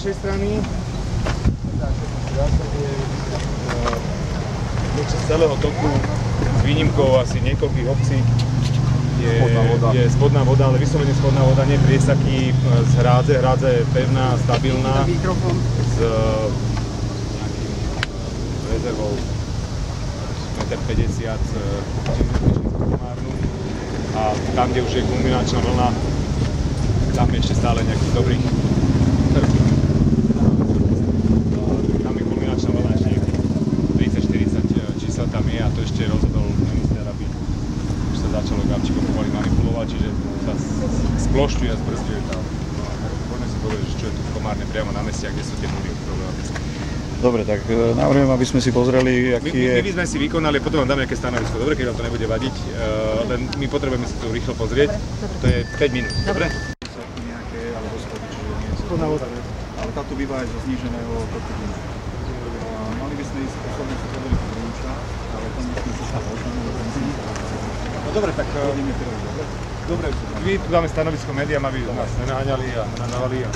našej strany. Počas celého toku s výnimkou asi niekoľkých obcí je spodná voda, ale vyslovene spodná voda, nie priesaky z hrádze. Hrádza je pevná, stabilná, s nejakým rezervou 1,50 m komárnu. A tam, kde už je kulminačná vlna, tam je ešte stále nejakých dobrých tam je kulminačná vlna ešte nejakých 30-40 čísel tam je a to ešte rozhodol minister, aby už sa začalo Gabčíkom pomaly manipulovať, čiže sa splošťuje a zbrzduje tam. Poďme si povedať, čo je tu v Komárne priamo na meste a kde sú tie nuly problematické. Dobre, tak navrhujem, aby sme si pozreli, aký je... My by sme si vykonali, potom vám dáme nejaké stanovisko. Dobre, keď vám to nebude vadiť, len my potrebujeme si to rýchlo pozrieť. To je 5 minút, dobre? Nejaké, alebo schody, čiže nie sú... Spodná voda. Ale táto býva aj zo zníženého toku. Mali by sme ísť posledne si pozrieť druhú časť, ale tam by sme sa možno No dobre, tak... Dobre, my tu dáme stanovisko médiám, aby nás nenaháňali a nenadávali.